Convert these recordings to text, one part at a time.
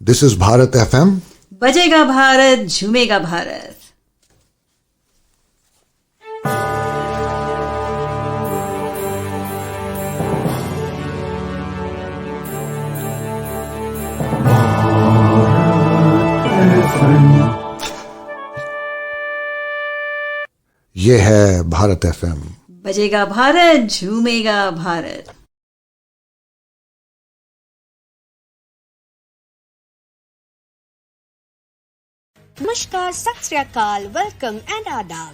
This is Bharat FM. बजेगा भारत झूमेगा भारत. ये है भारत FM. बजेगा Bharat झूमेगा Bharat. Namaskar, Sat Sri Akal, welcome and adab.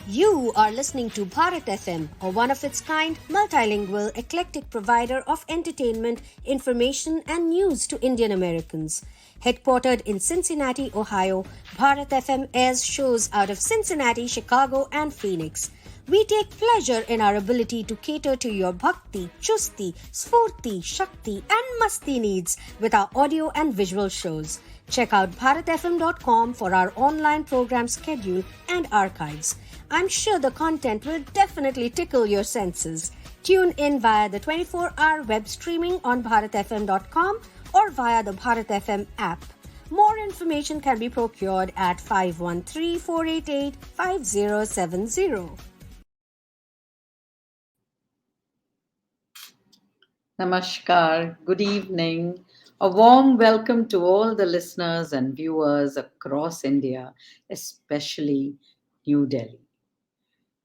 You are listening to Bharat FM, a one of its kind, multilingual, eclectic provider of entertainment, information, and news to Indian Americans. Headquartered in Cincinnati, Ohio, Bharat FM airs shows out of Cincinnati, Chicago, and Phoenix. We take pleasure in our ability to cater to your bhakti, chusti, sfurti, shakti, and masti needs with our audio and visual shows. Check out bharatfm.com for our online program schedule and archives. I'm sure the content will definitely tickle your senses. Tune in via the 24-hour web streaming on bharatfm.com or via the Bharat FM app. More information can be procured at 513-488-5070. Namaskar, good evening. A warm welcome to all the listeners and viewers across India, especially New Delhi.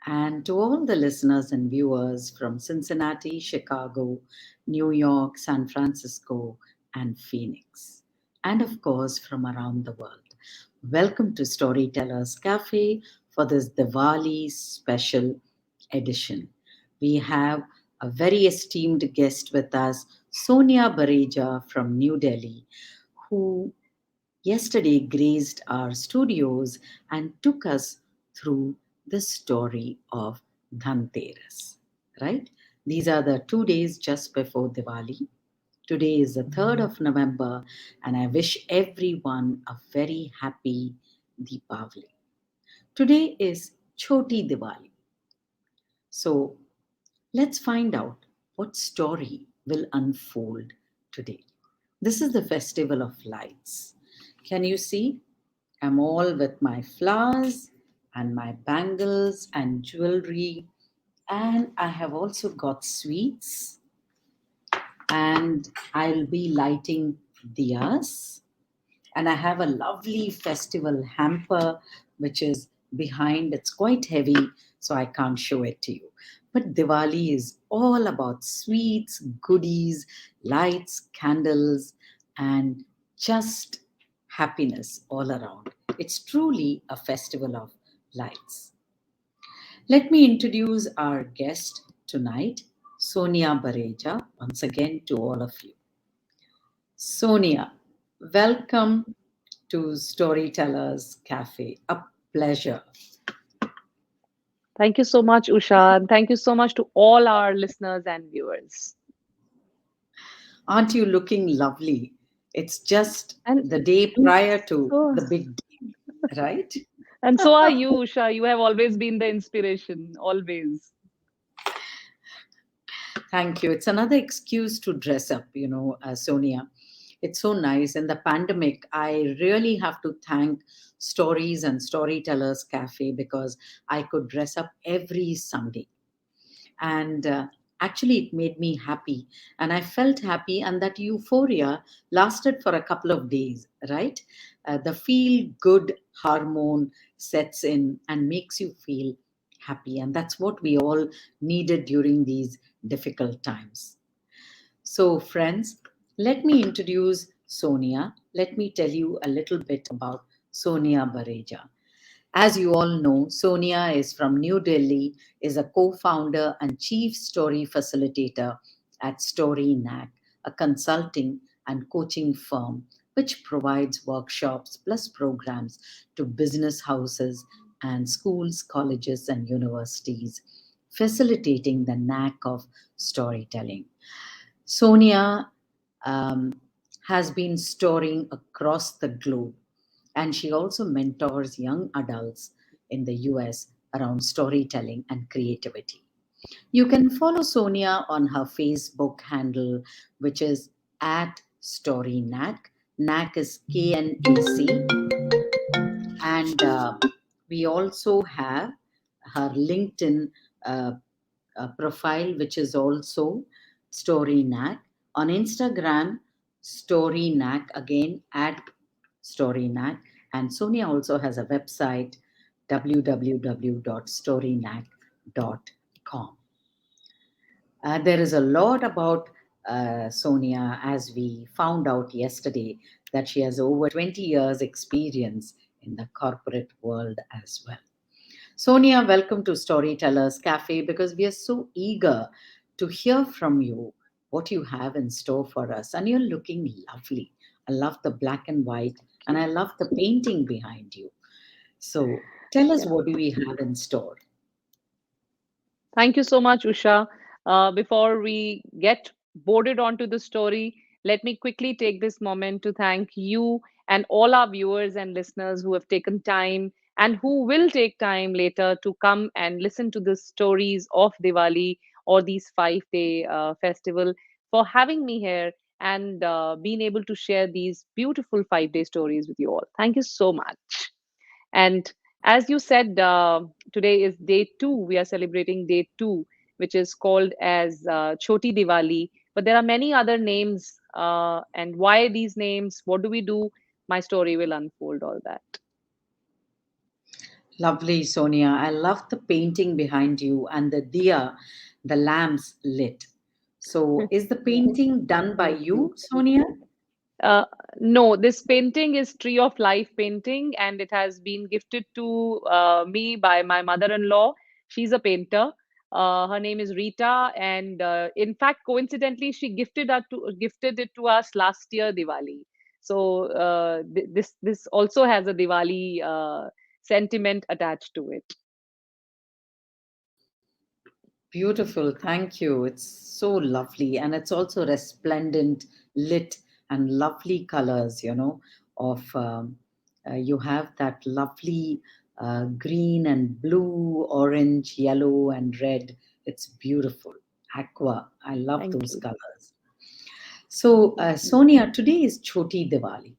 And to all the listeners and viewers from Cincinnati, Chicago, New York, San Francisco, and Phoenix. And of course, from around the world. Welcome to Storytellers Cafe for this Diwali special edition. We have a very esteemed guest with us, Sonia Bareja from New Delhi, who yesterday graced our studios and took us through the story of Dhanteras, right? These are the 2 days just before Diwali. Today is the 3rd of November, and I wish everyone a very happy Deepavali. Today is Choti Diwali. So let's find out what story will unfold today. This is the festival of lights. Can you see? I'm all with my flowers and my bangles and jewelry, and I have also got sweets, and I'll be lighting diyas. And I have a lovely festival hamper which is behind. It's quite heavy, so I can't show it to you. But Diwali is all about sweets, goodies, lights, candles, and just happiness all around. It's truly a festival of lights. Let me introduce our guest tonight, Sonia Bareja, once again to all of you. Sonia, welcome to Storytellers Cafe. A pleasure. Thank you so much, Usha. And thank you so much to all our listeners and viewers. Aren't you looking lovely? It's just And the day prior to so, the big day, right? and so are you, Usha. You have always been the inspiration, always. Thank you. It's another excuse to dress up, Sonia. It's so nice. In the pandemic, I really have to thank Stories and Storytellers Cafe because I could dress up every Sunday. And actually, it made me happy. And I felt happy, and that euphoria lasted for a couple of days, right? The feel good hormone sets in and makes you feel happy. And that's what we all needed during these difficult times. So, friends, let me introduce Sonia. Let me tell you a little bit about Sonia Bareja. As you all know, Sonia is from New Delhi, is a co-founder and chief story facilitator at StoryNac, a consulting and coaching firm which provides workshops plus programs to business houses and schools, colleges, and universities, facilitating the knack of storytelling. Sonia um, has been storying across the globe, and she also mentors young adults in the US around storytelling and creativity. You can follow Sonia on her Facebook handle, which is at StoryNac. Knack is KNAC. And we also have her LinkedIn profile, which is also Story Knack. On Instagram, Story Knack, again at Story Knack. And Sonia also has a website, www.storyknack.com. There is a lot about Sonia, as we found out yesterday, that she has over 20 years' experience in the corporate world as well. Sonia, welcome to Storytellers Cafe, because we are so eager to hear from you what you have in store for us. And you're looking lovely. I love the black and white, and I love the painting behind you. So tell us, what do we have in store? Thank you so much, Usha. Before we get boarded onto the story, let me quickly take this moment to thank you and all our viewers and listeners who have taken time and who will take time later to come and listen to the stories of Diwali or these 5-day festival, for having me here and being able to share these beautiful 5-day stories with you all. Thank you so much. And as you said, today is day two. We are celebrating day two, which is called as Choti Diwali. But there are many other names. And why these names? What do we do? My story will unfold all that. Lovely, Sonia. I love the painting behind you and the diya, the lamps lit. So, is the painting done by you, Sonia? Uh, no, this painting is Tree of Life painting, and it has been gifted to me by my mother-in-law. She's a painter. Her name is Rita, and in fact, coincidentally, she gifted it to us last year Diwali. So this also has a Diwali sentiment attached to it. Beautiful. Thank you. It's so lovely. And it's also resplendent, lit, and lovely colors, of you have that lovely green and blue, orange, yellow, and red. It's beautiful. Aqua. I love Thank those you. colors. So, Sonia, today is Choti Diwali.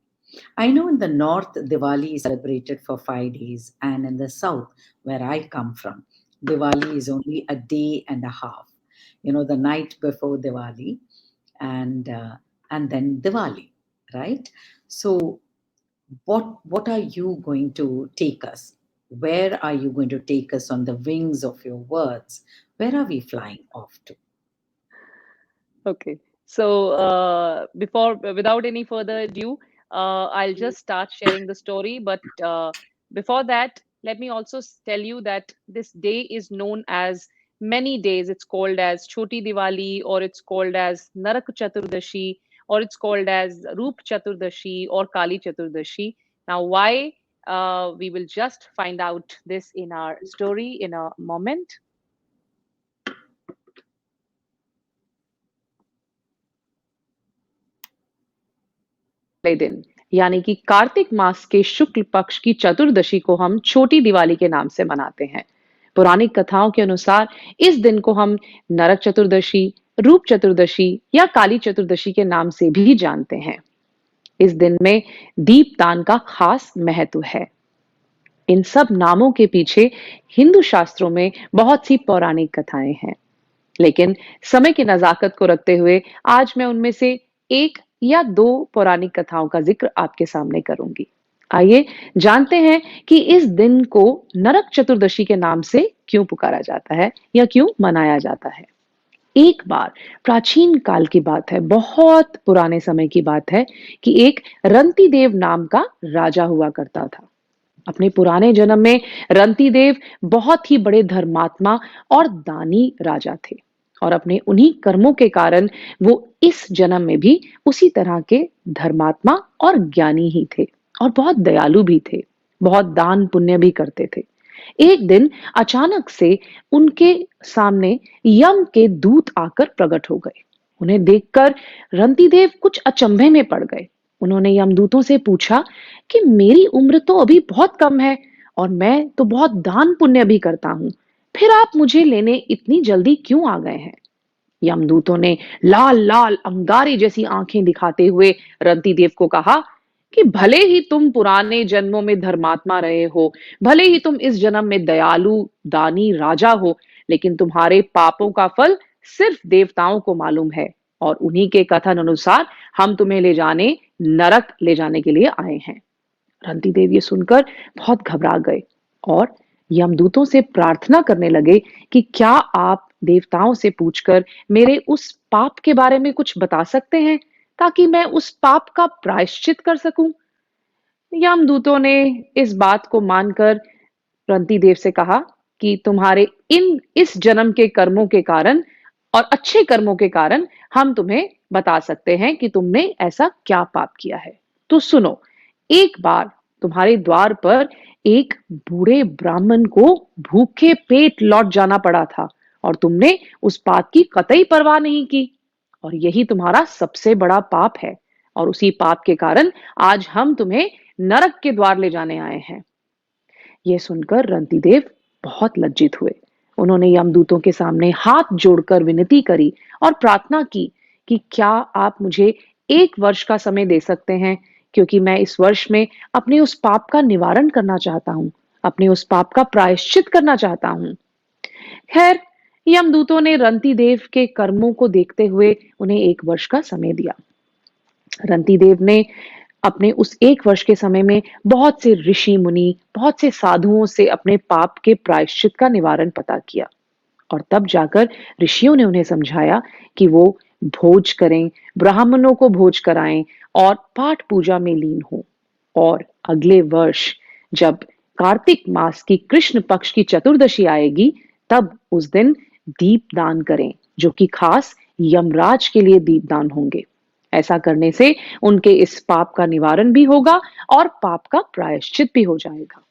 I know in the north, Diwali is celebrated for 5 days, and in the south, where I come from, Diwali is only a day and a half. The night before Diwali, and and then Diwali, right? So, what are you going to take us? Where are you going to take us on the wings of your words? Where are we flying off to? Okay. So without any further ado, I'll just start sharing the story. But before that, let me also tell you that this day is known as many days. It's called as Choti Diwali, or it's called as Narak Chaturdashi, or it's called as Roop Chaturdashi or Kali Chaturdashi. Now, why? We will just find out this in our story in a moment. पहले दिन यानी कि कार्तिक मास के शुक्ल पक्ष की चतुर्दशी को हम छोटी दिवाली के नाम से मनाते हैं। पौराणिक कथाओं के अनुसार इस दिन को हम नरक चतुर्दशी, रूप चतुर्दशी या काली चतुर्दशी के नाम से भी जानते हैं। इस दिन में दीपदान का खास महत्व है। इन सब नामों के पीछे हिंदू शास्त्रों में बहुत सी पौराणिक कथाएं हैं, लेकिन समय की नजाकत को रखते हुए आज मैं उनमें से एक या दो पौराणिक कथाओं का जिक्र आपके सामने करूंगी। आइए जानते हैं कि इस दिन को नरक चतुर्दशी के नाम से क्यों पुकारा जाता है या क्यों मनाया जाता है। एक बार प्राचीन काल की बात है, बहुत पुराने समय की बात है कि एक रंतिदेव नाम का राजा हुआ करता था। अपने पुराने जन्म में रंतिदेव बहुत ही बड़े धर्मात्मा और दानी राजा थे, और अपने उन्हीं कर्मों के कारण वो इस जन्म में भी उसी तरह के धर्मात्मा और ज्ञानी ही थे, और बहुत दयालु भी थे, बहुत दान पुण्य भी करते थे। एक दिन अचानक से उनके सामने यम के दूत आकर प्रकट हो गए। उन्हें देखकर रंतिदेव कुछ अचंभे में पड़ गए। उन्होंने यमदूतों से पूछा कि मेरी उम्र तो अभी बहुत कम है और मैं तो बहुत दान पुण्य भी करता हूं, फिर आप मुझे लेने इतनी जल्दी क्यों आ गए हैं। यमदूतों ने लाल लाल अंगारे जैसी आंखें दिखाते हुए रंतीदेव को कहा कि भले ही तुम पुराने जन्मों में धर्मात्मा रहे हो, भले ही तुम इस जन्म में दयालु दानी राजा हो, लेकिन तुम्हारे पापों का फल सिर्फ देवताओं को मालूम है और उन्हीं के कथन अनुसार हम तुम्हें नरक ले जाने के लिए आए हैं। रंतीदेव ये सुनकर बहुत घबरा गए और यमदूतों से प्रार्थना करने लगे कि क्या आप देवताओं से पूछकर मेरे उस पाप के बारे में कुछ बता सकते हैं ताकि मैं उस पाप का प्रायश्चित कर सकूं। यमदूतों ने इस बात को मानकर रंतीदेव से कहा कि तुम्हारे इस जन्म के कर्मों के कारण और अच्छे कर्मों के कारण हम तुम्हें बता सकते हैं कि तुमने ऐसा क्या पाप किया है। तो सुनो, एक बार तुम्हारे द्वार पर एक बूढ़े ब्राह्मण को भूखे पेट लौट जाना पड़ा था और तुमने उस बात की कतई परवाह नहीं की और यही तुम्हारा सबसे बड़ा पाप है और उसी पाप के कारण आज हम तुम्हें नरक के द्वार ले जाने आए हैं। यह सुनकर रंतीदेव बहुत लज्जित हुए। उन्होंने यमदूतों के सामने हाथ जोड़कर विनती करी और प्रार्थना की कि क्या आप मुझे 1 वर्ष का समय दे सकते हैं, क्योंकि मैं इस वर्ष में अपने उस पाप का निवारण करना चाहता हूँ, अपने उस पाप का प्रायश्चित करना चाहता हूँ। खैर, यमदूतों ने रंतीदेव के कर्मों को देखते हुए उन्हें 1 वर्ष का समय दिया। रंतीदेव ने अपने उस 1 वर्ष के समय में बहुत से ऋषि मुनि, बहुत से साधुओं से अपने पाप के प्रायश्चित का निवारण पता किया और तब जाकर ऋषियों ने उन्हें समझाया कि वो भोज करें, ब्राह्मणों को भोज कराएं और पाठ पूजा में लीन हों। और अगले वर्ष जब कार्तिक मास की कृष्ण पक्ष की चतुर्दशी आएगी, तब उस दिन दीपदान करें, जो कि खास यमराज के लिए दीपदान होंगे। ऐसा करने से उनके इस पाप का निवारण भी होगा और पाप का प्रायश्चित भी हो जाएगा।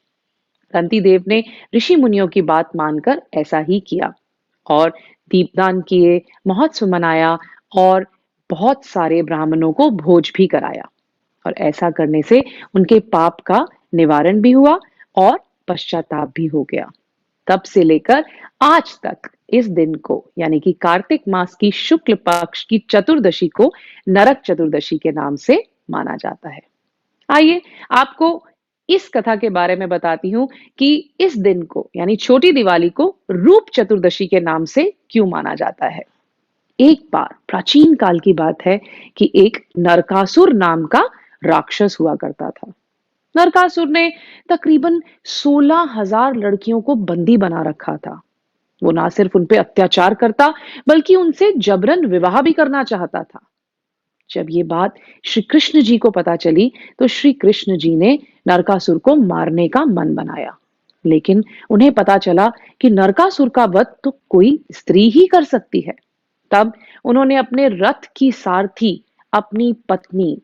रंतीदेव ने ऋषि मुनियों की बात मानकर ऐसा ही किया और दीपदान किए, महोत्सव मनाया और बहुत सारे ब्राह्मणों को भोज भी कराया और ऐसा करने से उनके पाप का निवारण भी हुआ और पश्चाताप भी हो गया। तब से लेकर आज तक इस दिन को, यानी कि कार्तिक मास की शुक्ल पक्ष की चतुर्दशी को नरक चतुर्दशी के नाम से माना जाता है। आइए आपको इस कथा के बारे में बताती हूँ कि इस दिन को, यानी छोटी दिवाली को रूप चतुर्दशी के नाम से क्यों माना जाता है। एक बार प्राचीन काल की बात है कि एक नरकासुर नाम का राक्षस हुआ करता था। नरकासुर ने तकरीबन 16,000 लड़कियों को बंदी बना रखा था। वो ना सिर्फ उन पे अत्याचार करता, बल्कि उनसे जबरन विवाह भी करना चाहता था। जब ये बात श्री कृष्ण जी को पता चली, तो श्री कृष्ण जी ने नरकासुर को मारने का मन बनाया, लेकिन उन्हें पता चला कि नरकासुर का वध तो कोई स्त्री ही कर सकती है। तब उन्होंने अपने रथ की सारथी अपनी पत्नी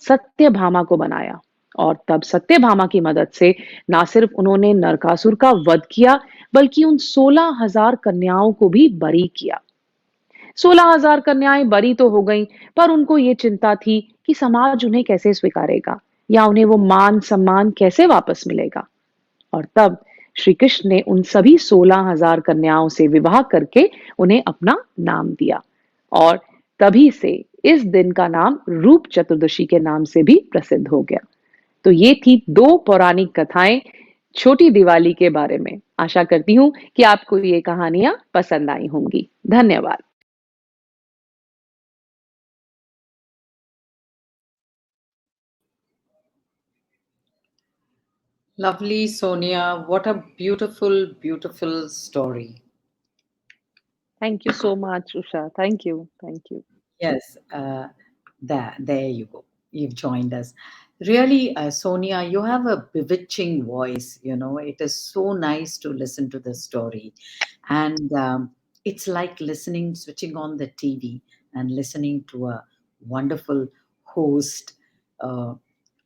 सत्यभामा को बनाया और तब सत्यभामा की मदद से ना सिर्फ उन्होंने नरकासुर का वध किया, बल्कि उन 16,000 कन्याओं को भी बरी किया। 16,000 कन्याएं बरी तो हो गईं, पर उनको ये चिंता थी कि समाज उन्हें कैसे स्वीकारेगा या उन्हें वो मान सम्मान कैसे वापस मिलेगा। और तब श्री कृष्ण ने उन सभी 16,000 कन्याओं से विवाह करके उन्हें अपना नाम दिया और तभी से इस दिन का नाम रूप चतुर्दशी के नाम से भी प्रसिद्ध हो गया। तो ये थी 2 पौराणिक कथाएं छोटी दिवाली के बारे में। आशा करती हूँ कि आपको ये कहानियां पसंद आई होंगी। धन्यवाद। Lovely, Sonia. What a beautiful, beautiful story. Thank you so much, Usha. Thank you. Thank you. Yes, there you go. You've joined us. Really, Sonia, you have a bewitching voice. You know, it is so nice to listen to the story. And it's like switching on the TV and listening to a wonderful host uh,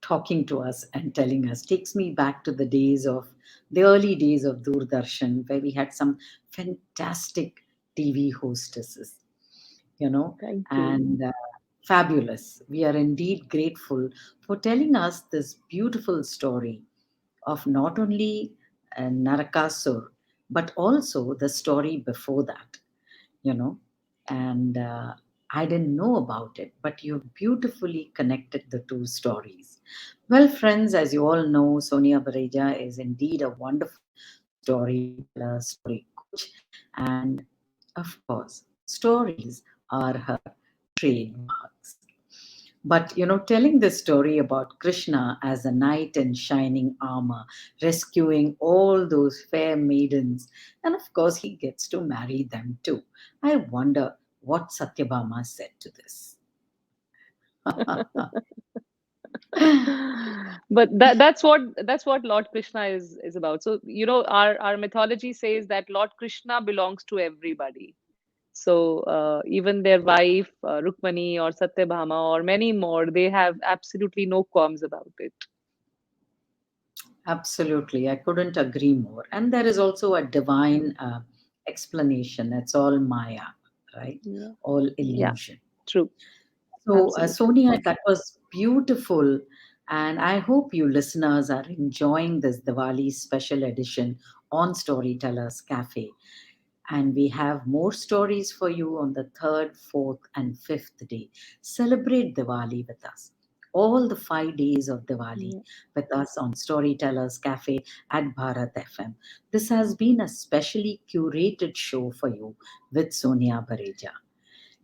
talking to us and telling us. Takes me back to the early days of Doordarshan, where we had some fantastic TV hostesses, Thank you. and fabulous. We are indeed grateful for telling us this beautiful story of not only Narakasur, but also the story before that, you know. and I didn't know about it, but you've beautifully connected the two stories. Well, friends, as you all know, Sonia Bareja is indeed a wonderful storyteller, story coach, and of course, stories are her trademarks. But telling the story about Krishna as a knight in shining armor, rescuing all those fair maidens, and of course, he gets to marry them too. I wonder what Satyabhama said to this. But that's what Lord Krishna is about. So our mythology says that Lord Krishna belongs to everybody. So even their wife Rukmani or Satyabhama or many more, they have absolutely no qualms about it. Absolutely, I couldn't agree more. And there is also a divine explanation. It's all Maya, right? Yeah, All yeah, illusion. true, So, absolutely. Sonia, that was beautiful. And I hope you listeners are enjoying this Diwali special edition on Storytellers Cafe. And we have more stories for you on the third, fourth, and fifth day. Celebrate Diwali with us. All the 5 days of Diwali Yeah. with us on Storytellers Cafe at Bharat FM. This has been a specially curated show for you with Sonia Bareja.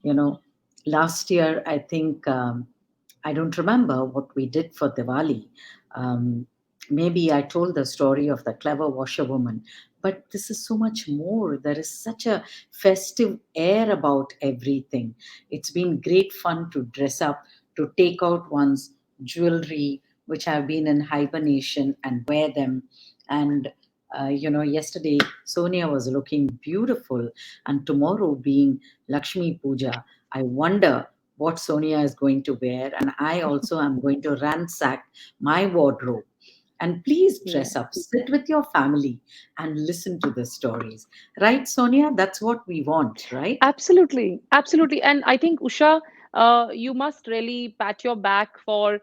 You know, last year, I think, I don't remember what we did for Diwali. Um, Maybe I told the story of the clever washerwoman, but this is so much more. There is such a festive air about everything. It's been great fun to dress up, to take out one's jewelry, which have been in hibernation, and wear them. And yesterday Sonia was looking beautiful, and tomorrow being Lakshmi Puja, I wonder what Sonia is going to wear, and I also am going to ransack my wardrobe. And please Yeah. dress up, sit with your family, and listen to the stories. Right, Sonia? That's what we want, right? Absolutely, absolutely. And I think, Usha, you must really pat your back for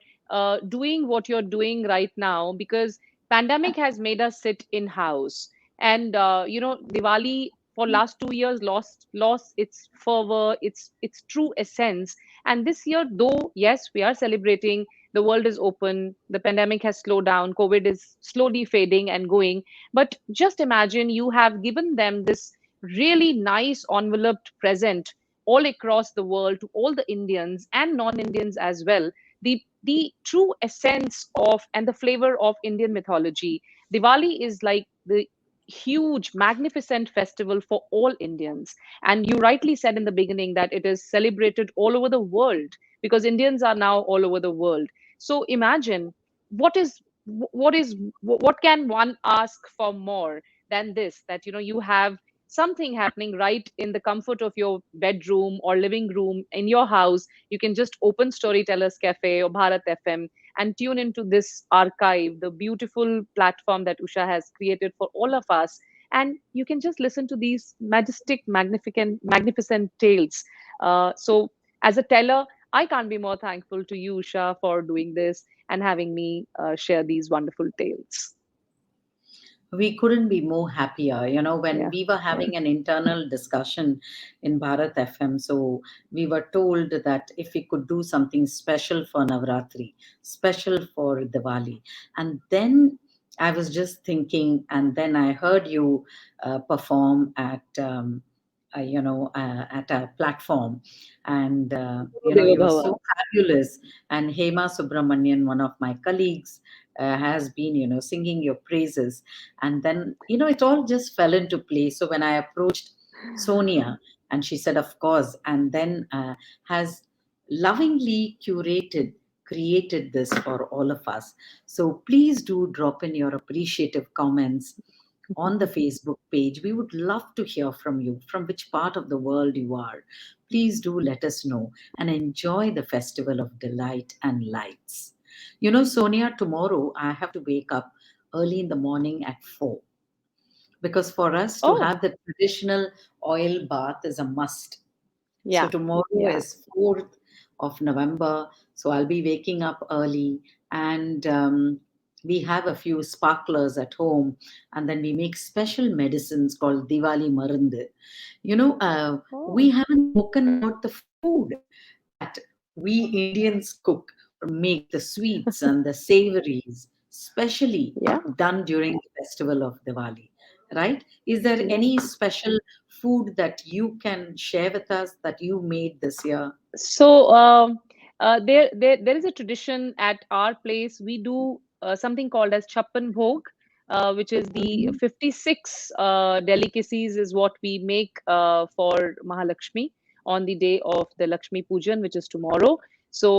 doing what you're doing right now, because pandemic has made us sit in house. And Diwali for last 2 years lost its fervor, its true essence. And this year, though, yes, we are celebrating. The world is open. The pandemic has slowed down. COVID is slowly fading and going. But just imagine you have given them this really nice enveloped present all across the world to all the Indians and non-Indians as well. The true essence of and the flavor of Indian mythology. Diwali is like the huge, magnificent festival for all Indians. And you rightly said in the beginning that it is celebrated all over the world because Indians are now all over the world. So imagine what is what can one ask for more than this, that you have something happening right in the comfort of your bedroom or living room in your house. You can just open Storytellers Cafe or Bharat FM and tune into this archive, the beautiful platform that Usha has created for all of us. And you can just listen to these majestic, magnificent tales. So, as a teller, I can't be more thankful to you, Usha, for doing this and having me share these wonderful tales. We couldn't be more happier. When Yeah. we were having an internal discussion in Bharat FM, so we were told that if we could do something special for Navratri, special for Diwali, and then I was just thinking, and then I heard you perform at a platform, and Deva you were Bhava. so fabulous. And Hema Subramanian, one of my colleagues, has been singing your praises, and then it all just fell into place. So when I approached Sonia, and she said of course, and then has lovingly created this for all of us. So please do drop in your appreciative comments on the Facebook page. We would love to hear from you, from which part of the world you are. Please do let us know, and enjoy the festival of delight and lights. Sonia, tomorrow I have to wake up early in the morning at 4, because for us to Oh, have the traditional oil bath is a must. So yeah, tomorrow yeah. is 4th of November. So I'll be waking up early, and we have a few sparklers at home, and then we make special medicines called Diwali Marundu. We haven't spoken about the food that we Indians cook or make, the sweets and the savories, especially Yeah. done during the festival of Diwali. Right? Is there Yeah. any special food that you can share with us that you made this year? So there is a tradition at our place. We do something called as Chappan Bhog, which is the Mhm. 56 delicacies is what we make for Mahalakshmi on the day of the Lakshmi Pujan, which is tomorrow. So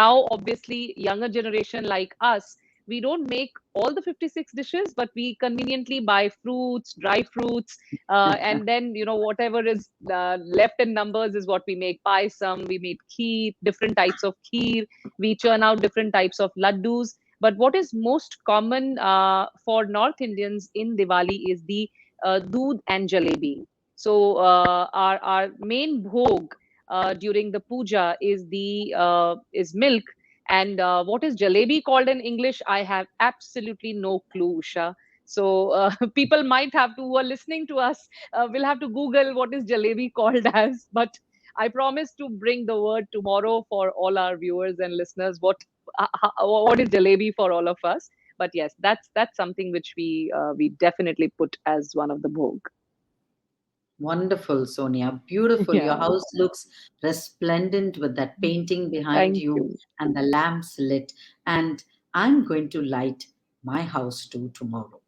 now, obviously, younger generation like us, we don't make all the 56 dishes, but we conveniently buy fruits, dry fruits, and then whatever is left in numbers is what we make. Paisam, we make kheer, different types of kheer, we churn out different types of laddus. But what is most common for North Indians in Diwali is the doodh and jalebi. So our main bhog during the puja is milk. And what is jalebi called in English, I have absolutely no clue, Usha. So people might have to, who are listening to us, will have to Google what is jalebi called as. But I promise to bring the word tomorrow for all our viewers and listeners. What is jalebi for all of us? But yes, that's something which we definitely put as one of the bhog. Wonderful, Sonia. Beautiful. Your Yeah, house looks resplendent with that painting behind thank you you. and the lamps lit. And I'm going to light my house too tomorrow,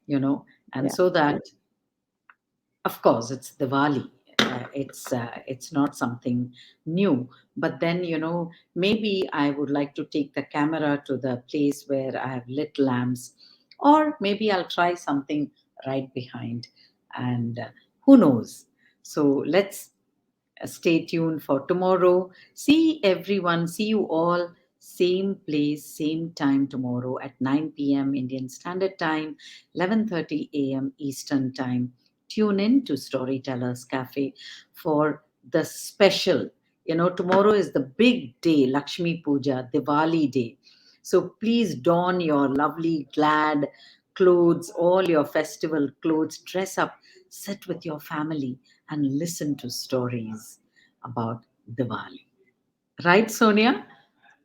and Yeah, so that, of course, it's Diwali. It's not something new, but then maybe I would like to take the camera to the place where I have lit lamps, or maybe I'll try something right behind, and who knows? So let's stay tuned for tomorrow. See everyone, see you all, same place, same time tomorrow at 9 p.m. Indian Standard Time, 11:30 a.m. Eastern Time. Tune in to Storytellers Cafe for the special. Tomorrow is the big day, Lakshmi Puja, Diwali day. So please don your lovely, glad clothes, all your festival clothes, dress up, sit with your family, and listen to stories about Diwali. Right, Sonia?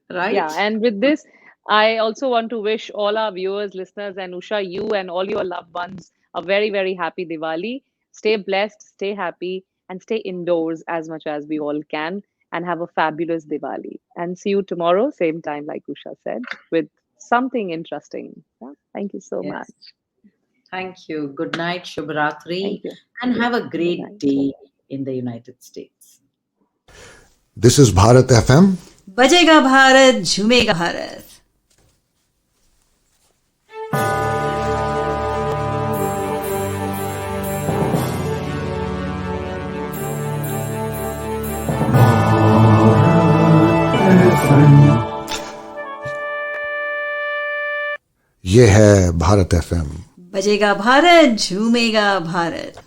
yeah. Right? And with this, I also want to wish all our viewers, listeners, and Usha, you and all your loved ones a very, very happy Diwali. Stay blessed, stay happy, and stay indoors as much as we all can. And have a fabulous Diwali. And see you tomorrow, same time, like Usha said, with something interesting. Yeah? Thank you so much. Yes. Thank you. Good night, Shubhratri, Thank you. and have a Good great night. day in the United States. This is Bharat FM. बजेगा भारत झूमेगा भारत. ये है Bharat FM. बजेगा भारत झूमेगा भारत.